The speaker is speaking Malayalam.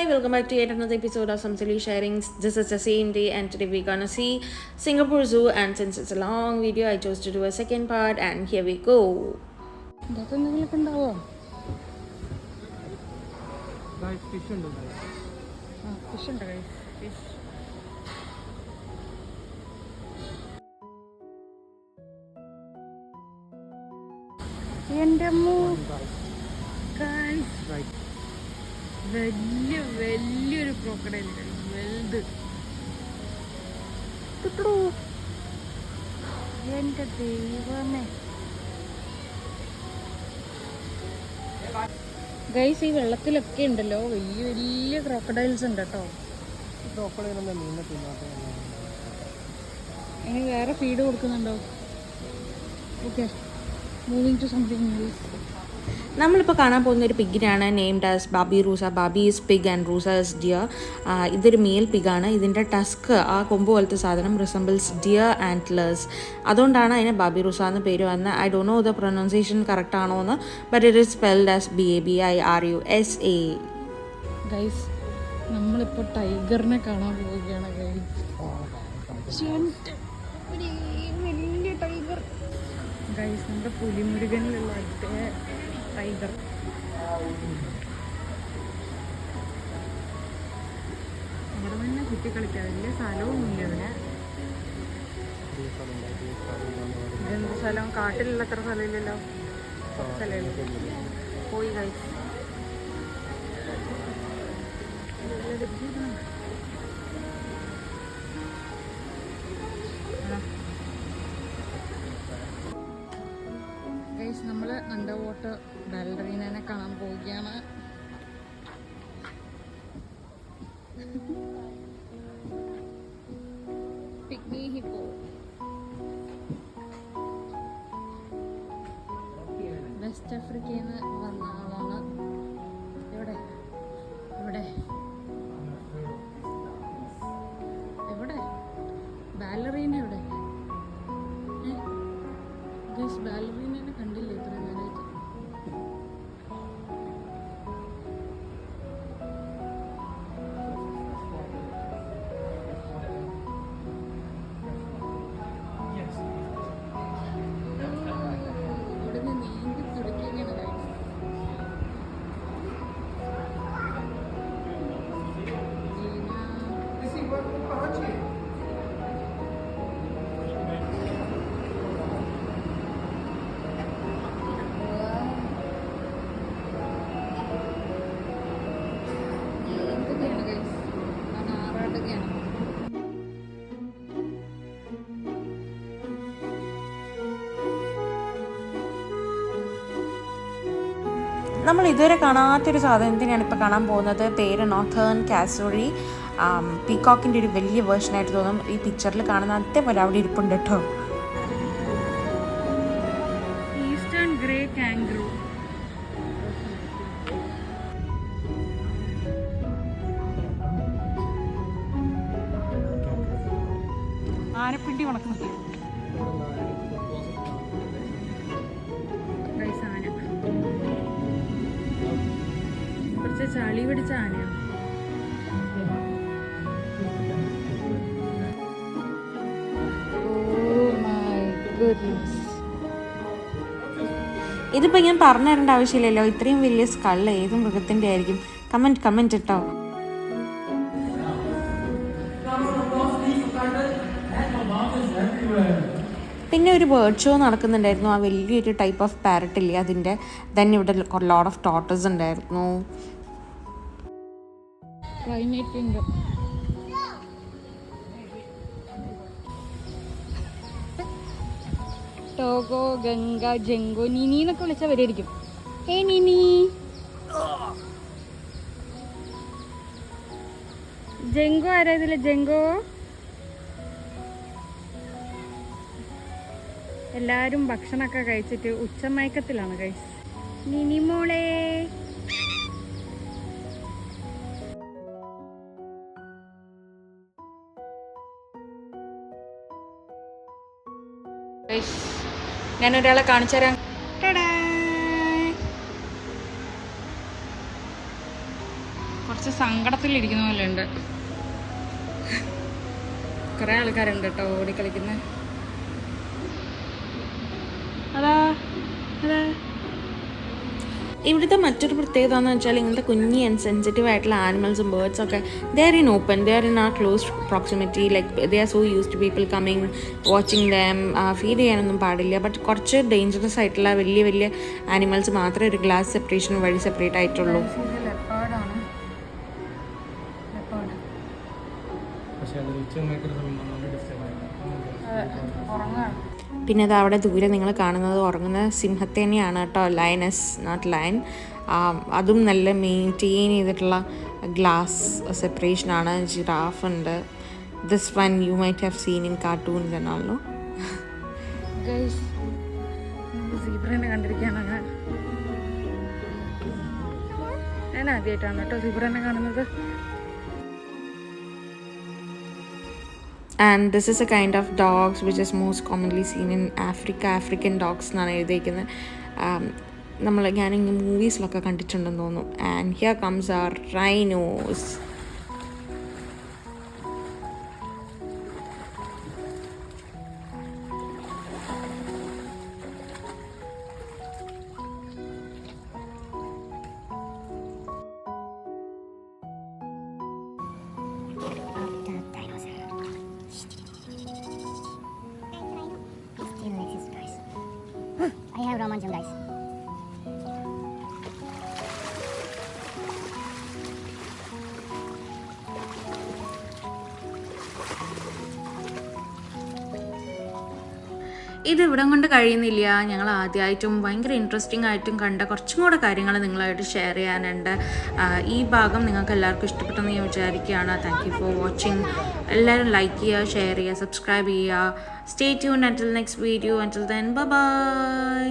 Hi, welcome back to yet another episode of Samsali Sharings. This is the same day, and today we're gonna see Singapore Zoo. And since it's a long video, I chose to do a second part, and here we go. വലിയൊരു ക്രോക്കഡൈൽ വലുത് എന്റെ ദൈവമേ ഗൈസ് ഈ വെള്ളത്തിലൊക്കെ ഉണ്ടല്ലോ വലിയ വലിയ ക്രോക്കഡൈൽസ് ഉണ്ട് കേട്ടോ. ഇനി വേറെ ഫീഡ് കൊടുക്കുന്നുണ്ടോ? Okay, moving to something news. നമ്മളിപ്പോൾ കാണാൻ പോകുന്ന ഒരു പിഗിനാണ് named as babirusa. Babi is pig and rusa is deer. ഇതൊരു മെയിൽ പിഗാണ്. ഇതിൻ്റെ ടസ്ക്, ആ കൊമ്പ് പോലത്തെ സാധനം, റിസംബിൾസ് ഡിയർ ആൻറ്റ്ലേഴ്സ്. അതുകൊണ്ടാണ് അതിന് ബാബി റൂസ എന്ന് പേര് വന്നത്. I don't know the pronunciation correct ആണോ എന്ന്, but it is spelled as BABIRUSA. Guys നമ്മളിപ്പോൾ ടൈഗറിനെ കാണാൻ പോവുകയാണ്. വലിയ ടൈഗർ ഗൈസ്, നമ്മുടെ പുലിമുരുകനിലുള്ള ടൈഗർ. അവിടെ തന്നെ കുത്തി കളിക്കാം, വലിയ സ്ഥലമൊന്നുമില്ല അതിന്. എന്ത് സ്ഥലം? കാട്ടിലുള്ള അത്ര സ്ഥലമില്ലല്ലോ, സ്ഥലമില്ല. പോയി ഗൈസ്. ഗൈസ് നമ്മൾ അണ്ടർ വാട്ടർ ബാലറീനെ കാണാൻ പോവുകയാണ്. Pygmy Hippo. വെസ്റ്റ് ആഫ്രിക്കയിൽ നിന്ന് വന്ന ആളാണ്. എവിടെ എവിടെ എവിടെ ബാലറീന എവിടെ? ഗൈസ് ബാലറീനെ കണ്ടില്ല ഇത്ര നേരമായിട്ട്. ഇവിടുന്ന് നീന്തി തുടിക്കുകയാണ് ഗൈസ്. നമ്മൾ ഇതുവരെ കാണാത്തൊരു സാധനത്തിനാണ് ഇപ്പോൾ കാണാൻ പോകുന്നത്. പേര് നോർത്തേൺ കാസറി. പീകോക്കിൻ്റെ ഒരു വലിയ വേർഷനായിട്ട് തോന്നും. ഈ പിക്ചറിൽ കാണുന്ന അതേപോലെ അവിടെ ഇരിപ്പുണ്ട് കേട്ടോ. Eastern grey കാംഗ്രൂ. ആനപ്പിണ്ടി ഉണക്കുന്നത് ആന. കുറച്ച് ചളി പിടിച്ച ആനയാണ്. ഇതിപ്പോൾ ഞാൻ പറഞ്ഞു തരേണ്ട ആവശ്യമില്ലല്ലോ, ഇത്രയും വലിയ സ്കള് ഏത് മൃഗത്തിൻ്റെ ആയിരിക്കും? കമൻറ്റ് കേട്ടോ. പിന്നെ ഒരു ബേർഡ് ഷോ നടക്കുന്നുണ്ടായിരുന്നു. ആ വലിയൊരു ടൈപ്പ് ഓഫ് പാരറ്റ് ഇല്ലേ അതിൻ്റെ. തന്നെ ഇവിടെ ലോട്ട് ഓഫ് ടോട്ടേഴ്സ് ഉണ്ടായിരുന്നു. ടോഗോ, ഗംഗ, ജംഗോ, നിനി എന്നൊക്കെ വിളിച്ചാൽ വരെയായിരിക്കും. ഹേ നിനി. ജംഗോ ആരാ ഇതില്? ജംഗോ. എല്ലാരും ഭക്ഷണമൊക്കെ കഴിച്ചിട്ട് ഉച്ചമയക്കത്തിലാണ് ഗൈസ്. നിനിമോളെ. ഞാനൊരാളെ കാണിച്ചു തരാം. കുറച്ച് സങ്കടത്തിലിരിക്കുന്ന പോലെ ഉണ്ട്. കുറേ ആൾക്കാരുണ്ട് കേട്ടോ ഓടിക്കളിക്കുന്നത്. അതാ അതാ ഇവിടുത്തെ മറ്റൊരു പ്രത്യേകത എന്ന് വെച്ചാൽ ഇങ്ങനത്തെ കുഞ്ഞി ആൻഡ് സെൻസിറ്റീവ് ആയിട്ടുള്ള ആനിമൽസും ബേർഡ്സും ഒക്കെ they are in open, they are in a close proximity, like they are so use to people coming watching them. Feed ചെയ്യാനൊന്നും പാടില്ല. ബട്ട് കുറച്ച് ഡേഞ്ചറസ് ആയിട്ടുള്ള വലിയ വലിയ ആനിമൽസ് മാത്രമേ ഒരു ഗ്ലാസ് സെപ്പറേഷൻ വഴി സെപ്പറേറ്റ് ആയിട്ടുള്ളൂ. ലെപ്പാർഡാണ്. ലെപ്പാർഡ് ഉറങ്ങാണ്. പിന്നെ അത് അവിടെ ദൂരെ നിങ്ങൾ കാണുന്നത് ഉറങ്ങുന്ന സിംഹത്തെ തന്നെയാണ് കേട്ടോ, ലയനസ് നോട്ട് ലയൻ. അതും നല്ല മെയിൻറ്റെയിൻ ചെയ്തിട്ടുള്ള ഗ്ലാസ് സെപ്പറേഷനാണ്. ജിറാഫ് ഉണ്ട്. This one you might have seen in cartoons എന്നാണല്ലോ. സീബ്രനെ കണ്ടിരിക്കുകയാണ് ഞാൻ ആദ്യമായിട്ടാണ് കേട്ടോ സീബ്രനെ കാണുന്നത്. And this is a kind of dogs which is most commonly seen in Africa. African dogs എന്നാണ് എഴുതിയിരിക്കുന്നത്. ഞാൻ ഇങ്ങനെ മൂവീസിലൊക്കെ കണ്ടിട്ടുണ്ടെന്ന് തോന്നുന്നു. And here comes our rhinos. I have Ramanjam guys. ഇത് ഇവിടം കൊണ്ട് കഴിയുന്നില്ല. ഞങ്ങൾ ആദ്യമായിട്ടും ഭയങ്കര ഇൻട്രസ്റ്റിംഗ് ആയിട്ടും കണ്ട കുറച്ചും കൂടെ കാര്യങ്ങൾ നിങ്ങളായിട്ട് ഷെയർ ചെയ്യാനുണ്ട്. ഈ ഭാഗം നിങ്ങൾക്ക് എല്ലാവർക്കും ഇഷ്ടപ്പെട്ടെന്ന് ഞാൻ വിചാരിക്കുകയാണ്. Thank you for watching. എല്ലാവരും ലൈക്ക് ചെയ്യുക, ഷെയർ ചെയ്യുക, സബ്സ്ക്രൈബ് ചെയ്യുക. Stay tuned until next video. Until then, bye bye.